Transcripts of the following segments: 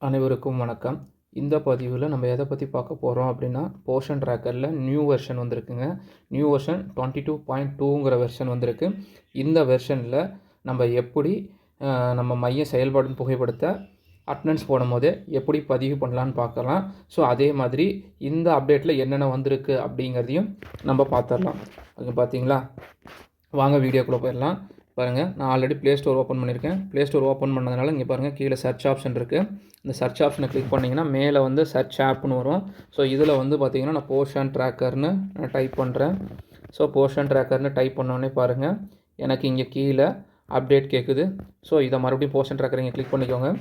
அனைவருக்கும் வணக்கம். இந்த பதிவில் நம்ம எதை பற்றி பார்க்க போகிறோம் அப்படின்னா, போர்ஷன் ட்ராக்கரில் நியூ வெர்ஷன் வந்திருக்குங்க. நியூ வெர்ஷன் 22.2ங்கிற வெர்ஷன் வந்திருக்கு. இந்த வெர்ஷனில் நம்ம எப்படி நம்ம மைய செயல்பாடும் புகைப்படத்தை அட்டனன்ஸ் போடும்போது எப்படி பதிவு பண்ணலான்னு பார்க்கலாம். ஸோ அதே மாதிரி இந்த அப்டேட்டில் என்னென்ன வந்திருக்கு அப்படிங்கிறதையும் நம்ம பார்த்துடலாம். அது பார்த்தீங்களா, வாங்க வீடியோக்குள்ளே போயிடலாம். பாருங்கள், நான் ஆல்ரெடி ப்ளே ஸ்டோர் ஓப்பன் பண்ணியிருக்கேன். ப்ளே ஸ்டோர் ஓப்பன் பண்ணதுனால இங்கே பாருங்கள், கீழே சர்ச் ஆப்ஷன் இருக்குது. இந்த சர்ச் ஆப்ஷனை கிளிக் பண்ணிங்கன்னா மேலே வந்து சர்ச் ஆப்னு வரும். ஸோ இதில் வந்து பார்த்திங்கன்னா நான் போர்ஷன் ட்ராக்கர்னு டைப் பண்ணுறேன். ஸோ போர்ஷன் ட்ராக்கர்னு டைப் பண்ணோடனே பாருங்கள், எனக்கு இங்கே கீழே அப்டேட் கேட்குது. ஸோ இதை மறுபடியும் போர்ஷன் ட்ராக்கர் இங்கே கிளிக் பண்ணிக்கோங்க.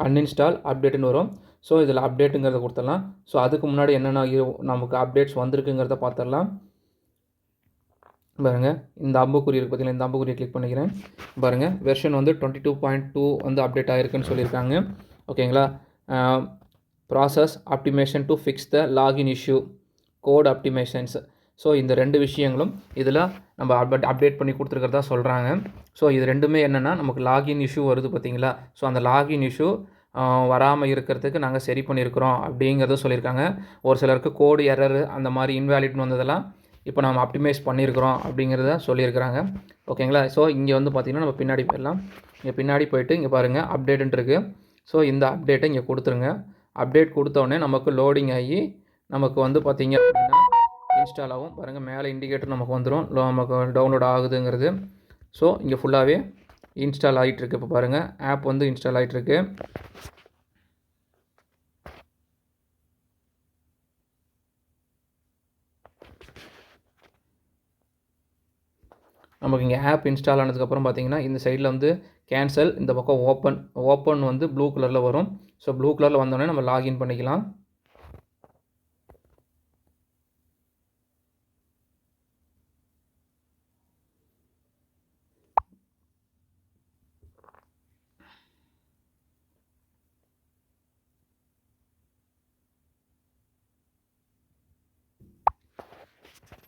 அன்இன்ஸ்டால் அப்டேட்டுன்னு வரும். ஸோ இதில் அப்டேட்டுங்கிறத கொடுத்துடலாம். ஸோ அதுக்கு முன்னாடி என்னென்ன நமக்கு அப்டேட்ஸ் வந்திருக்குங்கிறத பார்த்துடலாம். பாருங்கள், இந்த அம்புக்குறி இருக்குது பார்த்தீங்கன்னா, இந்த அம்புக்குறியை கிளிக் பண்ணிக்கிறேன். பாருங்கள், வெர்ஷன் வந்து 22.2 வந்து அப்டேட் ஆகிருக்குன்னு சொல்லியிருக்காங்க. ஓகேங்களா. Process optimization to fix the login issue, code ஆப்டிமேஷன்ஸ். ஸோ இந்த ரெண்டு விஷயங்களும் இதில் நம்ம அப்டேட் பண்ணி கொடுத்துருக்கிறதா சொல்கிறாங்க. ஸோ இது ரெண்டுமே என்னென்னா, நமக்கு லாகின் இஷ்யூ வருது பார்த்தீங்களா. ஸோ அந்த லாகின் இஷ்யூ வராமல் இருக்கிறதுக்கு நாங்கள் சரி பண்ணியிருக்கிறோம் அப்படிங்கிறத சொல்லியிருக்காங்க. ஒரு சிலருக்கு கோடு எரர் அந்த மாதிரி இன்வேலிட்னு வந்ததெல்லாம் இப்போ நம்ம ஆப்டிமைஸ் பண்ணியிருக்கிறோம் அப்படிங்கிறத சொல்லியிருக்கிறாங்க. ஓகேங்களா. ஸோ இங்கே வந்து பார்த்திங்கன்னா நம்ம பின்னாடி போயிடலாம். இங்கே பின்னாடி போயிட்டு இங்கே பாருங்கள், அப்டேட்டுன்னு இருக்குது. ஸோ இந்த அப்டேட்டை இங்கே கொடுத்துருங்க. அப்டேட் கொடுத்தோடனே நமக்கு லோடிங் ஆகி நமக்கு வந்து பார்த்திங்க அப்படின்னா இன்ஸ்டால் ஆகும். பாருங்கள், மேலே இண்டிகேட்டர் நமக்கு வந்துடும், நமக்கு டவுன்லோட் ஆகுதுங்கிறது. ஸோ இங்கே ஃபுல்லாகவே இன்ஸ்டால் ஆகிட்டுருக்கு. இப்போ பாருங்கள், ஆப் வந்து இன்ஸ்டால் ஆகிட்டுருக்கு. நமக்கு இங்கே ஆப் இன்ஸ்டால் ஆனதுக்கப்புறம் பார்த்தீங்கன்னா இந்த சைடில் வந்து கேன்சல், இந்த பக்கம் ஓப்பன் வந்து ப்ளூ கலரில் வரும். ஸோ ப்ளூ கலரில் வந்தோடனே நம்ம லாகின் பண்ணிக்கலாம்.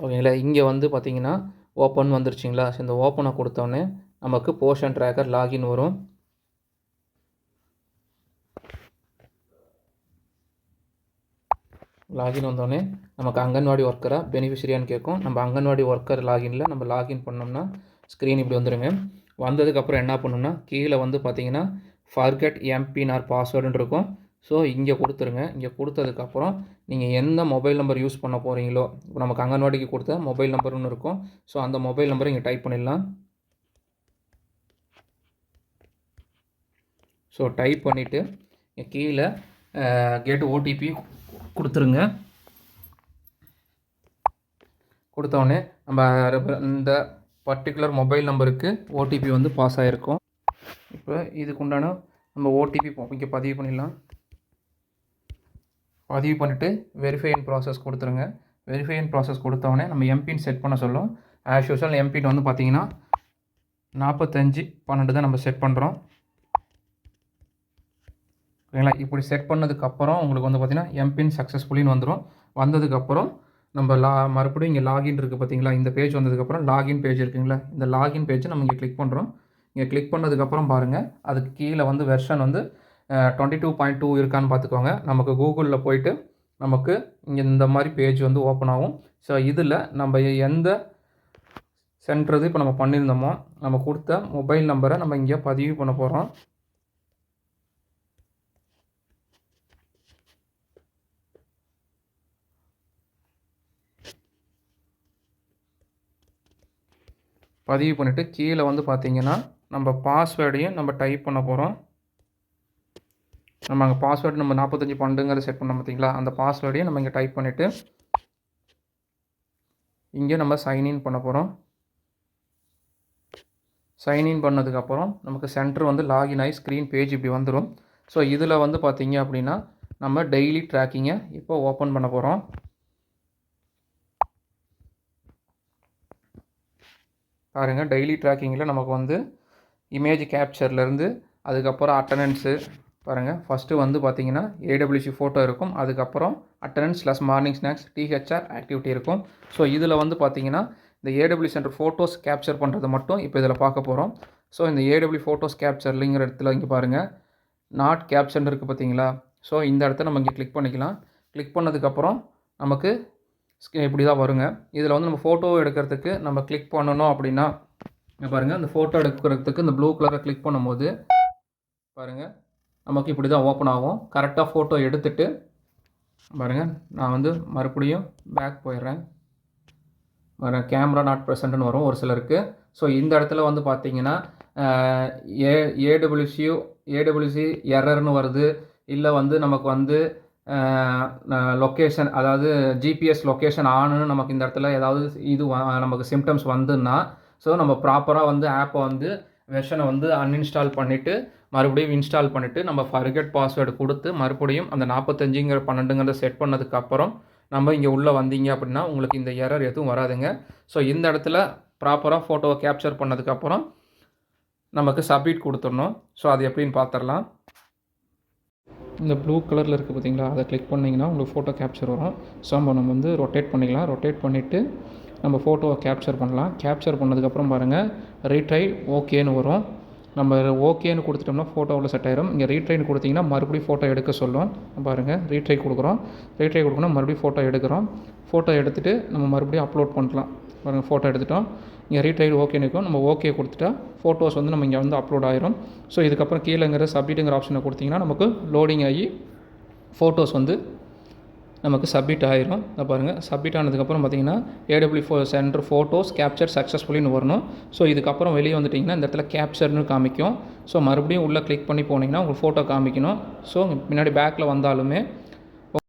ஓகேங்களா. இங்கே வந்து பார்த்தீங்கன்னா ஓப்பன் வந்துருச்சுங்களா. ஸோ இந்த ஓப்பனை கொடுத்தோடனே நமக்கு போர்ஷன் ட்ராக்கர் லாகின் வரும். லாகின் வந்தோடனே நமக்கு அங்கன்வாடி ஒர்க்கராக பெனிஃபிஷரியான்னு கேட்கும். நம்ம அங்கன்வாடி ஒர்க்கர் லாகினில் நம்ம லாகின் பண்ணோம்னா ஸ்க்ரீன் இப்படி வந்துடுங்க. வந்ததுக்கப்புறம் என்ன பண்ணணும்னா, கீழே வந்து பார்த்தீங்கன்னா ஃபர்கெட் எம்பின் ஆர் பாஸ்வேர்டுன்னு இருக்கும். ஸோ இங்கே கொடுத்துருங்க. இங்கே கொடுத்ததுக்கப்புறம் நீங்கள் எந்த மொபைல் நம்பர் யூஸ் பண்ண போகிறீங்களோ, இப்போ நமக்கு அங்கன்வாடிக்கு கொடுத்த மொபைல் நம்பர்னு இருக்கும். ஸோ அந்த மொபைல் நம்பரை இங்கே டைப் பண்ணிடலாம். ஸோ டைப் பண்ணிவிட்டு கீழே கெட் ஓடிபி கொடுத்துருங்க. கொடுத்தோடனே நம்ம இந்த பர்டிகுலர் மொபைல் நம்பருக்கு ஓடிபி வந்து பாஸ் ஆகிருக்கும். இப்போ இதுக்குண்டான நம்ம ஓடிபி இங்கே பதிவு பண்ணிடலாம். பதிவு பண்ணிவிட்டு வெரிஃபை அண்ட் ப்ராசஸ் கொடுத்துருங்க. வெரிஃபை அண்ட் ப்ராசஸ் கொடுத்தோடனே நம்ம எம்பின் செட் பண்ண சொல்லும். ஆஸ் யூஸ்வல் எம்பின் வந்து பார்த்திங்கன்னா 4512 தான் நம்ம செட் பண்ணுறோம். ஓகேங்களா. இப்படி செட் பண்ணதுக்கப்புறம் உங்களுக்கு வந்து பார்த்திங்கன்னா எம்பின் சக்ஸஸ்ஃபுல்லின்னு வந்துடும். வந்ததுக்கப்புறம் நம்ம மறுபடியும் இங்கே லாகின் இருக்குது பார்த்தீங்களா. இந்த பேஜ் வந்ததுக்கப்புறம் லாகின் பேஜ் இருக்குங்களா. இந்த லாகின் பேஜை நம்ம இங்கே கிளிக் பண்ணுறோம். இங்கே கிளிக் பண்ணதுக்கப்புறம் பாருங்கள், அதுக்கு கீழே வந்து வெர்ஷன் வந்து 22.2 இருக்கான்னு பார்த்துக்கோங்க. நமக்கு கூகுளில் போயிட்டு நமக்கு இங்கே இந்த மாதிரி பேஜ் வந்து ஓப்பன் ஆகும். ஸோ இதில் நம்ம எந்த சென்டர் இப்போ நம்ம பண்ணியிருந்தோமோ நம்ம கொடுத்த மொபைல் நம்பரை நம்ம இங்கே பதிவு பண்ண போகிறோம். பதிவு பண்ணிவிட்டு கீழே வந்து பார்த்திங்கன்னா நம்ம பாஸ்வேர்டையும் நம்ம டைப் பண்ண போகிறோம். நம்ம அங்கே பாஸ்வேர்டு நம்ம 4512 செட் பண்ணோம் பார்த்தீங்களா. அந்த பாஸ்வேர்டையும் நம்ம இங்கே டைப் பண்ணிவிட்டு இங்கே நம்ம சைன்இன் பண்ண போகிறோம். சைன்இன் பண்ணதுக்கப்புறம் நமக்கு சென்டர் வந்து லாகின் ஆகி ஸ்க்ரீன் பேஜ் இப்படி வந்துடும். ஸோ இதில் வந்து பார்த்திங்க அப்படின்னா நம்ம டெய்லி ட்ராக்கிங்கை இப்போ ஓப்பன் பண்ண போகிறோம். பாருங்கள், டெய்லி ட்ராக்கிங்கில் நமக்கு வந்து இமேஜ் கேப்சர்லேருந்து அதுக்கப்புறம் அட்டனன்ஸு பாருங்கள். ஃபஸ்ட்டு வந்து பார்த்திங்கன்னா ஏடபிள்யூசி ஃபோட்டோ இருக்கும். அதுக்கப்புறம் attendance plus morning snacks THR activity இருக்கும். ஸோ இதில் வந்து பார்த்திங்கன்னா இந்த ஏடபிள்யூ சென்டர் ஃபோட்டோஸ் கேப்சர் பண்ணுறது மட்டும் இப்போ இதில் பார்க்க போகிறோம். ஸோ இந்த ஏடபிள்யூ ஃபோட்டோஸ் கேப்சர்லிங்கிற இடத்துல இங்கே பாருங்கள், நாட் கேப்ஷன் இருக்குது பார்த்தீங்களா? ஸோ இந்த இடத்த நம்ம இங்கே கிளிக் பண்ணிக்கலாம். கிளிக் பண்ணதுக்கப்புறம் நமக்கு இப்படி தான் வருங்க. இதில் வந்து நம்ம ஃபோட்டோ எடுக்கிறதுக்கு நம்ம கிளிக் பண்ணணும் அப்படின்னா பாருங்கள், அந்த ஃபோட்டோ எடுக்கிறதுக்கு இந்த ப்ளூ கலரை கிளிக் பண்ணும்போது பாருங்கள் நமக்கு இப்படி தான் ஓப்பன் ஆகும். கரெக்டாக ஃபோட்டோ எடுத்துகிட்டு பாருங்கள், நான் வந்து மறுபடியும் பேக் போயிடுறேன். கேமரா நாட் ப்ரெசென்ட்னு வரும் ஒரு சிலருக்கு. ஸோ இந்த இடத்துல வந்து பார்த்தீங்கன்னா ஏடபிள்யூசி எரர்னு வருது. இல்லை வந்து நமக்கு வந்து லொக்கேஷன், அதாவது ஜிபிஎஸ் லொக்கேஷன் ஆனுன்னு நமக்கு இந்த இடத்துல ஏதாவது இது நமக்கு சிம்டம்ஸ் வந்துன்னா, ஸோ நம்ம ப்ராப்பராக வந்து ஆப்பை வந்து வெர்ஷனை வந்து அன்இன்ஸ்டால் பண்ணிவிட்டு மறுபடியும் இன்ஸ்டால் பண்ணிவிட்டு நம்ம ஃபர்கெட் பாஸ்வேர்டு கொடுத்து மறுபடியும் அந்த 45/12 செட் பண்ணதுக்கப்புறம் நம்ம இங்கே உள்ளே வந்தீங்க அப்படின்னா உங்களுக்கு இந்த எரர் எதுவும் வராதுங்க. ஸோ இந்த இடத்துல ப்ராப்பராக ஃபோட்டோவை கேப்சர் பண்ணதுக்கப்புறம் நமக்கு சப்மிட் கொடுத்துடணும். ஸோ அது எப்படின்னு பார்த்துடலாம். இந்த ப்ளூ கலரில் இருக்குது பார்த்தீங்களா, அதை கிளிக் பண்ணிங்கன்னா உங்களுக்கு ஃபோட்டோ கேப்சர் வரும். ஸோ நம்ம வந்து ரொட்டேட் பண்ணிக்கலாம். ரொட்டேட் பண்ணிவிட்டு நம்ம ஃபோட்டோவை கேப்சர் பண்ணலாம். கேப்சர் பண்ணதுக்கப்புறம் பாருங்கள், ரீட்ரை ஓகேன்னு வரும். நம்ம ஓகேன்னு கொடுத்துட்டோம்னா ஃபோட்டோவில் செட் ஆயிரும். இங்கே ரீட்ரைன்னு கொடுத்திங்கன்னா மறுபடியும் ஃபோட்டோ எடுக்க சொல்லும். பாருங்கள், ரீட்ரை கொடுக்குறோம். ரீட்ரை கொடுக்கணும், மறுபடியும் ஃபோட்டோ எடுக்கிறோம். ஃபோட்டோ எடுத்துகிட்டு நம்ம மறுபடியும் அப்லோட் பண்ணலாம். பாருங்கள், ஃபோட்டோ எடுத்துட்டோம். இங்கே ரீட்ரைடு ஓகேன்னு இருக்கும். நம்ம ஓகே கொடுத்துட்டா ஃபோட்டோஸ் வந்து நம்ம இங்கே வந்து அப்லோட் ஆயிரும். ஸோ இதுக்கப்புறம் கீழேங்கிற சப்மிட்டுங்கிற ஆப்ஷனை கொடுத்திங்கன்னா நமக்கு லோடிங் ஆகி ஃபோட்டோஸ் வந்து நமக்கு சப்மிட் ஆயிரும். இதை பாருங்கள், சப்மிட் ஆனதுக்கப்புறம் பார்த்தீங்கன்னா AW சென்டர் ஃபோட்டோஸ் கேப்சர் சக்ஸஸ்ஃபுல்லின்னு வரணும். ஸோ இதுக்கப்புறம் வெளியே வந்துட்டிங்கன்னா இந்த இடத்துல கேப்சர்னு காமிக்கும். ஸோ மறுபடியும் உள்ளே கிளிக் பண்ணி போனீங்கன்னா உங்களுக்கு ஃபோட்டோ காமிக்கணும். ஸோ பின்னாடி பேக்கில் வந்தாலுமே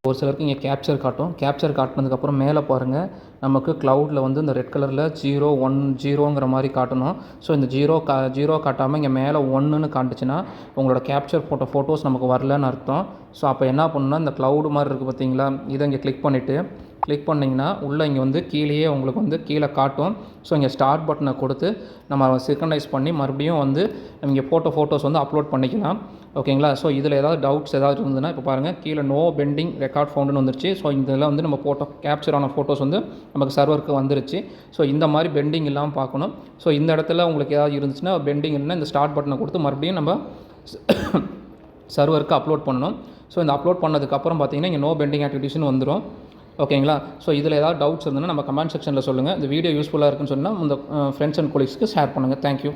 ஒரு சிலருக்கு இங்கே கேப்சர் காட்டும். கேப்சர் காட்டினதுக்கப்புறம் மேலே பாருங்கள், நமக்கு க்ளவுடில் வந்து இந்த ரெட் கலரில் 0 1 0ங்கிற மாதிரி காட்டணும். ஸோ இந்த ஜீரோ காட்டாமல் இங்கே மேலே 1ன்னு காட்டுச்சுன்னா உங்களோட கேப்சர் போட்ட ஃபோட்டோஸ் நமக்கு வரலன்னு அர்த்தம். ஸோ அப்போ என்ன பண்ணணும்னா இந்த க்ளவுடு மாதிரி இருக்குது பார்த்தீங்களா, இதை இங்கே கிளிக் பண்ணிவிட்டு கிளிக் பண்ணிங்கன்னா உள்ளே இங்கே வந்து கீழேயே உங்களுக்கு வந்து கீழே காட்டும். ஸோ இங்கே ஸ்டார்ட் பட்டனை கொடுத்து நம்ம சிங்க்ரனைஸ் பண்ணி மறுபடியும் வந்து இங்கே போட்ட ஃபோட்டோஸ் வந்து அப்லோட் பண்ணிக்கலாம். ஓகேங்களா? ஸோ இதில் ஏதாவது டவுட்ஸ் ஏதாவது இருந்ததுன்னா இப்போ பாருங்கள், கீழே நோ பெண்டிங் ரெக்கார்ட் ஃபவுண்டுன்னு வந்துருச்சு. ஸோ இதில் வந்து நம்ம போட்டோ கேப்சர் ஆன ஃபோட்டோஸ் வந்து நமக்கு சர்வருக்கு வந்துருச்சு. ஸோ இந்த மாதிரி பெண்டிங் இல்லாமல் பார்க்கணும். ஸோ இந்த இடத்துல உங்களுக்கு ஏதாவது இருந்துச்சுன்னா பெண்டிங் இல்லைன்னா இந்த ஸ்டார்ட் பட்டனை கொடுத்து மறுபடியும் நம்ம சர்வருக்கு அப்லோட் பண்ணணும். ஸோ இந்த அப்லோட் பண்ணதுக்கப்புறம் பார்த்தீங்கன்னா இங்கே நோ பெண்டிங் ஆக்டிவிட்டிஸ்னு வந்துடும். ஓகேங்களா? ஸோ இதில் ஏதாவது டவுட்ஸ் இருந்ததுன்னா நம்ம கமெண்ட் செக்ஷனில் சொல்லுங்கள். இந்த வீடியோ யூஸ்ஃபுல்லாக இருக்குன்னு சொன்னால் உங்கள் ஃப்ரெண்ட்ஸ் அண்ட் கொலீக்ஸ்க்கு ஷேர் பண்ணுங்கள். தேங்க்யூ.